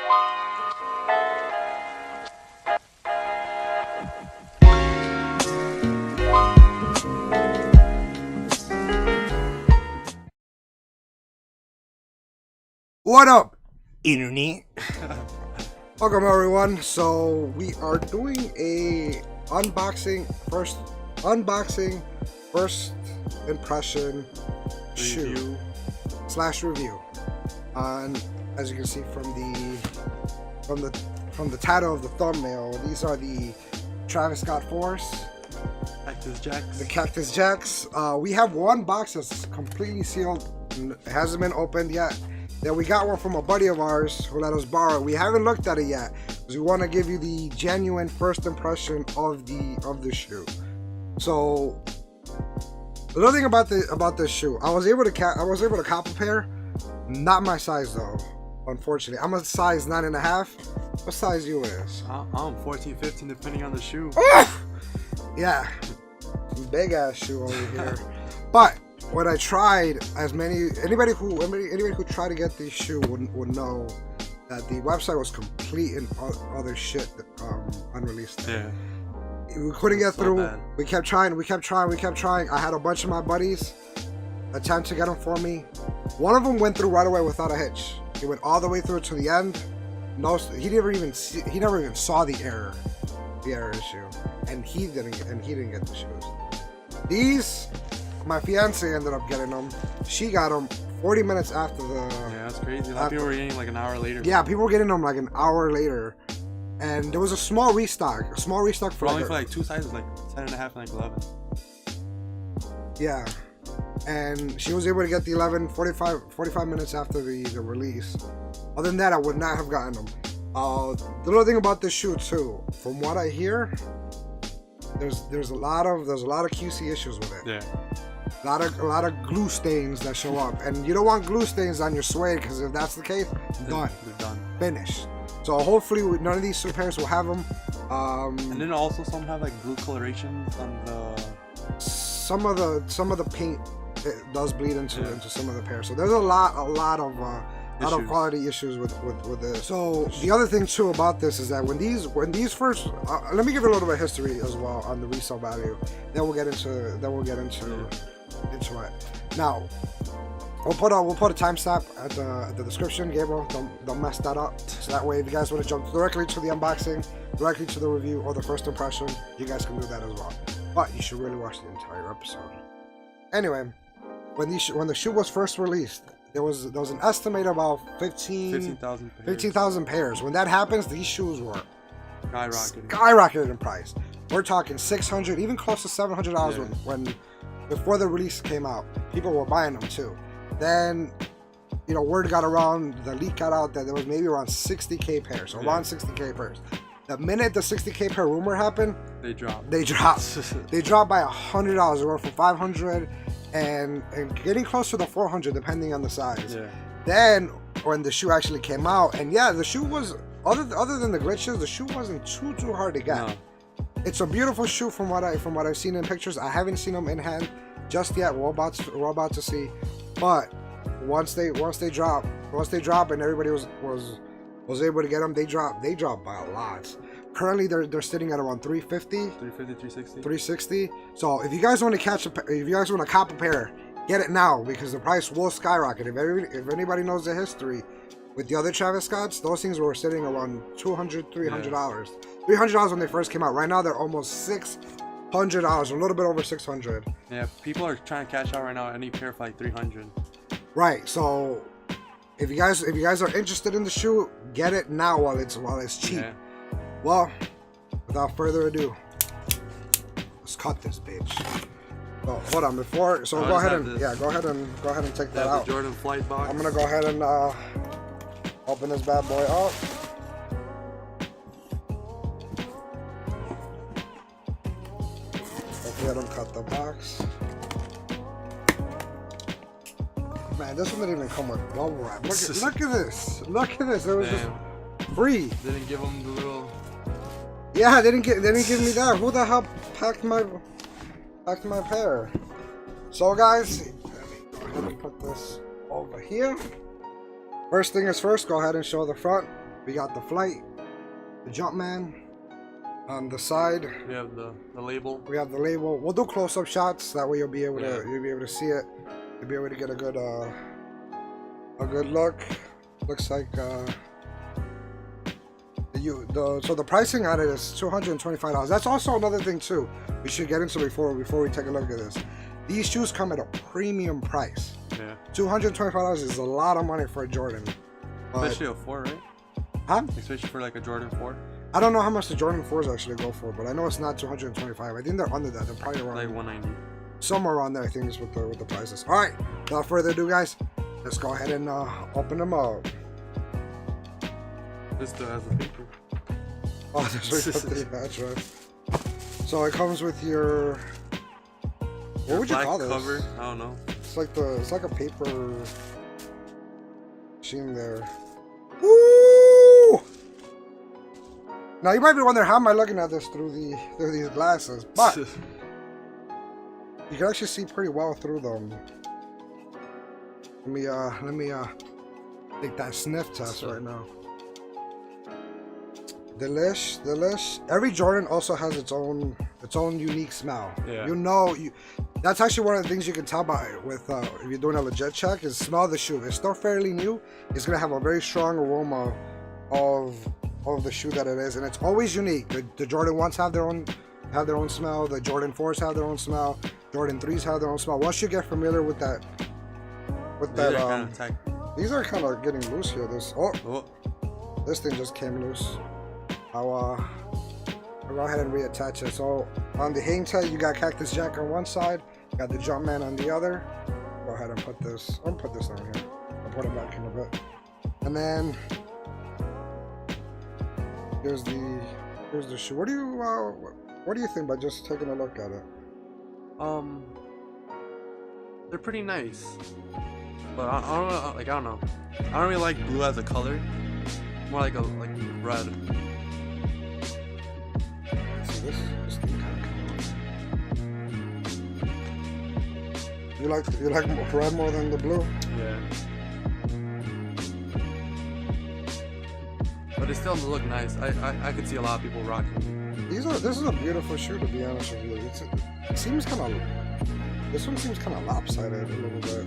What up, internet? Welcome everyone. So we are doing a first impression shoe / review. And as you can see from the title of the thumbnail, these are the Travis Scott Force Cactus Jacks. The Cactus Jacks. We have one box that's completely sealed and it hasn't been opened yet. Then we got one from a buddy of ours who let us borrow it. We haven't looked at it yet because we want to give you the genuine first impression of the shoe. So the other thing about this shoe, I was able to cop a pair. Not my size though, unfortunately. I'm a size 9.5. What size you is? I'm 14, 15 depending on the shoe. Yeah, big ass shoe over here. But what I tried, anybody who tried to get this shoe would know that the website was complete and other shit unreleased. Yeah. We couldn't get through. Bad. We kept trying. I had a bunch of my buddies attempt to get them for me. One of them went through right away without a hitch. He went all the way through to the end. No, he never even saw the error issue, and he didn't get the shoes. These, my fiance ended up getting them. She got them 40 minutes after the. Yeah, that's crazy. A lot of people were getting like an hour later. Yeah, people were getting them like an hour later, and there was a small restock. For only for like two sizes, like 10.5 and like 11. Yeah, and she was able to get the 11 45 minutes after the release. Other than that, I would not have gotten them. The little thing about this shoe too, from what I hear, there's a lot of QC issues with it. Yeah. A lot of glue stains that show up, and you don't want glue stains on your suede because if that's the case, done. They're done. Finished. So hopefully none of these pairs will have them. And then also some have like blue colorations on the. Some of the paint it does bleed into some of the pairs. So there's a lot of quality issues with this. So the other thing too about this is that when these first, let me give you a little bit of history as well on the resale value. Then we'll get into it. Now we'll put a timestamp at the description, Gabriel. Don't mess that up. So that way, if you guys want to jump directly to the unboxing, directly to the review or the first impression, you guys can do that as well. But you should really watch the entire episode. Anyway, when the shoe was first released, there was an estimate about 15,000 pairs. When that happens, these shoes were skyrocketed in price. We're talking $600, even close to $700 when before the release came out. People were buying them too. Then, word got around, the leak got out that there was maybe around 60K pairs, around 60K pairs. The minute the 60K pair rumor happened, they dropped. They dropped by $100. They went from $500 and getting close to the $400 depending on the size. Yeah. Then when the shoe actually came out, and the shoe was other than the glitches, the shoe wasn't too hard to get. No. It's a beautiful shoe from what I've seen in pictures. I haven't seen them in hand just yet. We're about to see, but once they drop and everybody was able to get them, they dropped by a lot. Currently they're sitting at around 360. So if you guys want to cop a pair, get it now because the price will skyrocket. If anybody knows the history with the other Travis Scotts, those things were sitting around $200, $300. $300 when they first came out. Right now they're almost $600, a little bit over $600. Yeah, people are trying to cash out right now any pair for like $300. Right, so if you guys are interested in the shoe, get it now while it's cheap. Yeah. Well, without further ado, let's cut this bitch. Oh, hold on, go ahead and take that out. The Jordan Flight box. I'm gonna go ahead and open this bad boy up. Hopefully I don't cut the box. Man, this one didn't even come with bubble wrap. Look at this. It was just free. They didn't give them the little. Yeah, they didn't give me that. Who the hell packed my pair? So guys, let me go ahead and put this over here. First thing is first, go ahead and show the front. We got the Flight, the Jumpman. On the side, we have the label. We have the label. We'll do close-up shots. That way you'll be able to see it. You'll be able to get a good look. Looks like so the pricing on it is $225. That's also another thing too. We should get into before we take a look at this. These shoes come at a premium price. Yeah. $225 is a lot of money for a Jordan. Especially a 4, right? Huh? Especially for like a Jordan 4. I don't know how much the Jordan 4s actually go for, but I know it's not $225. I think they're under that. They're probably around like $190. Somewhere around there, I think, is with the prices. All right, without further ado, guys, let's go ahead and open them up. This still has the paper. Oh, that's right. So it comes with your. What would you call this? Cover? I don't know. It's like a paper machine there. Woo! Now you might be wondering, how am I looking at this through these glasses? But you can actually see pretty well through them. Let me take that sniff test right now. Delish. Every Jordan also has its own unique smell. Yeah. That's actually one of the things you can tell by with if you're doing a legit check is smell the shoe. It's still fairly new. It's gonna have a very strong aroma of the shoe that it is, and it's always unique. The Jordan 1s have their own smell. The Jordan 4s have their own smell. Jordan 3s have their own smell. Once you get familiar with that, these are kind of getting loose here. This thing just came loose. I'll go ahead and reattach it. So on the hang tag, you got Cactus Jack on one side, got the Jumpman on the other. Go ahead and put this. I'll put this on here. I'll put it back in a bit, and then. Here's the shoe. What do you think by just taking a look at it? They're pretty nice, but I don't know. I don't know. I don't really like blue as a color. More like red. See this thing kind of You like red more than the blue? Yeah. But it still look nice. I could see a lot of people rocking it. This is a beautiful shoe, to be honest with you. It seems kind of. This one seems kind of lopsided a little bit.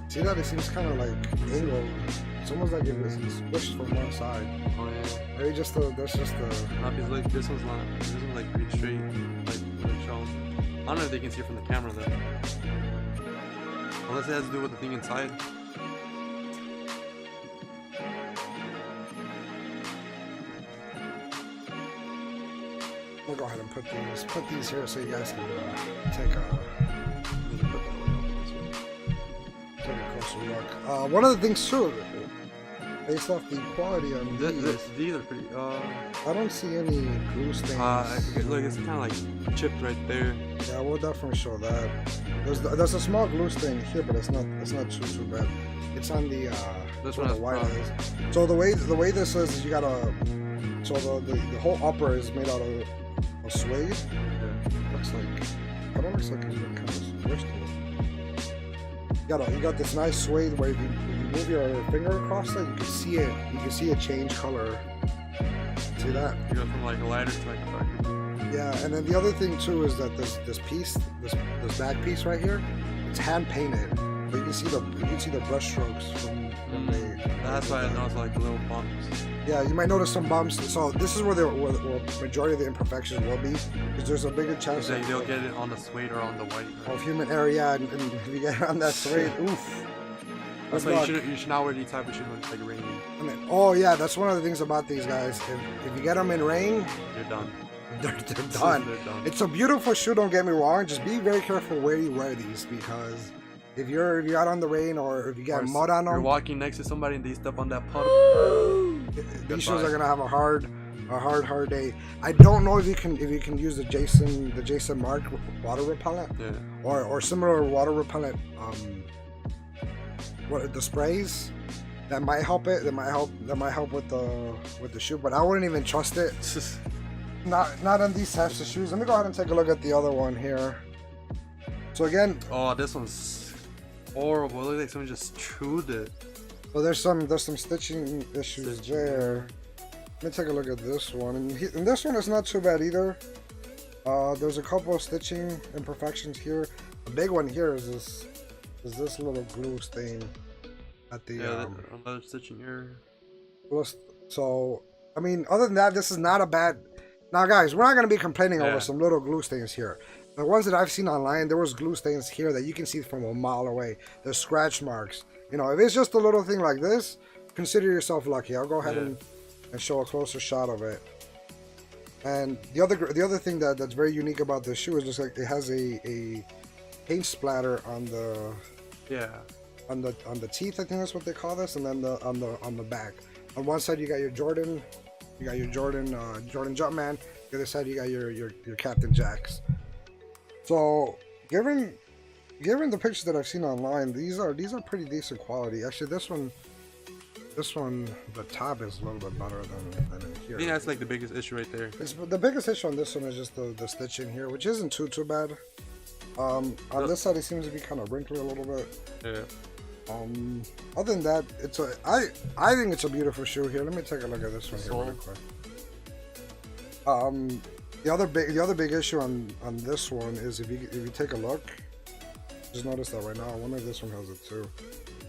See that? It seems kind of like angled. It's almost like it was squished from one side. Oh yeah. Maybe that's just the. This one's like pretty straight, like shown. I don't know if they can see it from the camera though. Unless it has to do with the thing inside. We'll go ahead and put these here so you guys can take a closer look. One of the things too, based off the quality on these are pretty. I don't see any glue stains. Look, it's kind of like chipped right there. Yeah, we'll definitely show that. There's a small glue stain here, but it's not too bad. It's on the this where the white is. So the way this is you gotta. So the whole upper is made out of suede. Yeah. Looks like it's been kind of squished. You got this nice suede where if you move your finger across it, you can see it. You can see it change color. See that? You go from like a lighter to like a darker. Yeah, and then the other thing too is that this back piece right here, it's hand painted. But you can see the brush strokes from that's why I noticed like little bumps. Yeah, you might notice some bumps. So this is where the majority of the imperfections will be, because there's a bigger chance that they'll get it on the suede or on the white. Of human error, yeah, and if you get it on that suede, oof. That's why you should not wear these type of shoes like rainy. I mean, oh yeah, that's one of the things about these guys. If you get them in rain, you're done. They're done. It's a beautiful shoe. Don't get me wrong. Just be very careful where you wear these, because if you're out on the rain or if you get mud on them, you're walking next to somebody and they step on that puddle. These shoes are gonna have a hard day. I don't know if you can use the Jason Mark water repellent, or similar water repellent. What the sprays that might help it. That might help with the shoe, but I wouldn't even trust it. Not on these types of shoes. Let me go ahead and take a look at the other one here. So again, oh, this one's horrible. It looks like someone just chewed it. So there's some stitching issues there. Let me take a look at this one, and this one is not too bad either. There's a couple of stitching imperfections here. The big one here is this little glue stain at the another stitching here. So I mean, other than that, this is not a bad. Now, guys, we're not gonna be complaining over some little glue stains here. The ones that I've seen online, there was glue stains here that you can see from a mile away. There's scratch marks. You know, if it's just a little thing like this, consider yourself lucky. I'll go ahead and show a closer shot of it. And the other thing that's very unique about this shoe is just like it has a paint splatter on the on the teeth. I think that's what they call this, and then on the back. On one side you got your Jordan, Jordan Jumpman. The other side you got your Captain Jacks. So given the pictures that I've seen online, these are pretty decent quality. Actually, this one, the top is a little bit better than here. I think that's like the biggest issue right there. The biggest issue on this one is just the stitching here, which isn't too bad. On this side, it seems to be kind of wrinkly a little bit. Yeah. Other than that, I think it's a beautiful shoe here. Let me take a look at this one here really quick. The other big issue on this one is if you take a look, just notice that right now. I wonder if this one has it too.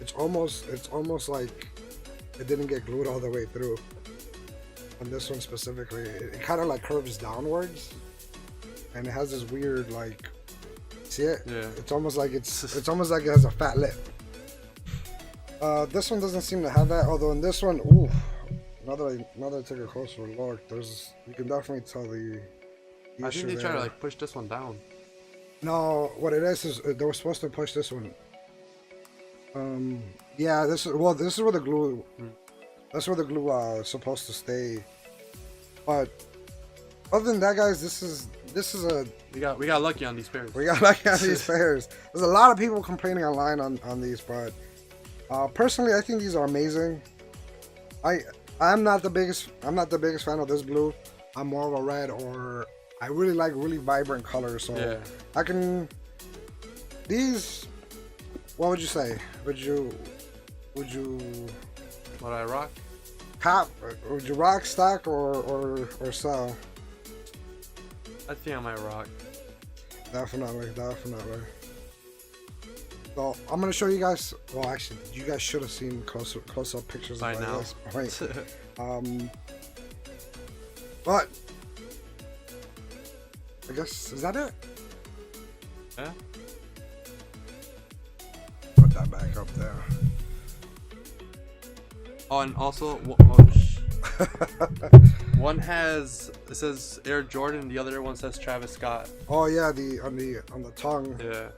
It's almost like it didn't get glued all the way through. On this one specifically, it kind of like curves downwards, and it has this weird like. See it? Yeah. It's almost like it has a fat lip. This one doesn't seem to have that. Although in this one, ooh, now that I take a closer look, you can definitely tell the. I think they try to like push this one down. No, what it is they were supposed to push this one. Yeah, this is where the glue. That's where the glue is supposed to stay. But other than that, guys, this is a. We got lucky on these pairs. We got lucky on these pairs. There's a lot of people complaining online on these, but personally, I think these are amazing. I'm not the biggest fan of this blue. I'm more of a red, or I really like really vibrant colors. So I can. These. What would you say? Would you? What I rock? Would you rock, stock, or sell? I think I might rock. Definitely. So I'm gonna show you guys. Well, actually, you guys should have seen close up pictures by now. This point. But I guess is that it? Yeah. Put that back up there. Oh, and also, one it says Air Jordan, the other one says Travis Scott. Oh yeah, on the tongue. Yeah.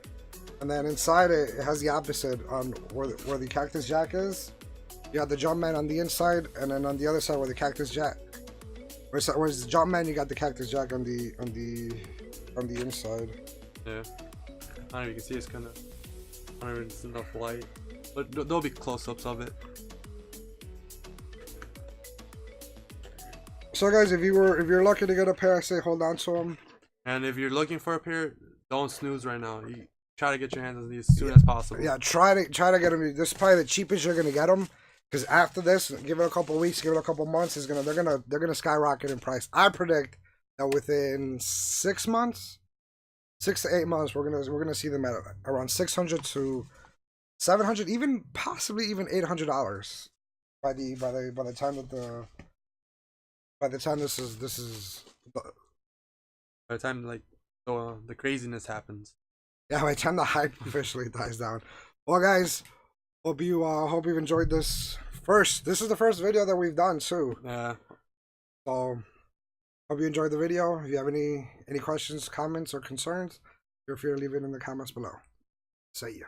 And then inside it has the opposite on where the Cactus Jack is. You got the Jumpman on the inside, and then on the other side where the Cactus Jack. Where's the Jumpman? You got the Cactus Jack on the inside. Yeah. I don't know if you can see. It's kind of. I don't know if it's enough light, but there'll be close-ups of it. So guys, if you're lucky to get a pair, I say hold on to them. And if you're looking for a pair, don't snooze right now. You try to get your hands on these as soon as possible. Yeah, try to get them. This is probably the cheapest you're gonna get them, because after this, give it a couple weeks, give it a couple months, they're gonna skyrocket in price. I predict that within 6 months, 6 to 8 months, we're gonna see them at around $600 to $700, even possibly even $800 by the time that by the time this is by the time like the craziness happens. Yeah, by the time the hype officially dies down. Well, guys, hope you've enjoyed this. This is the first video that we've done too. Yeah. So hope you enjoyed the video. If you have any questions, comments, or concerns, feel free to leave it in the comments below. See ya.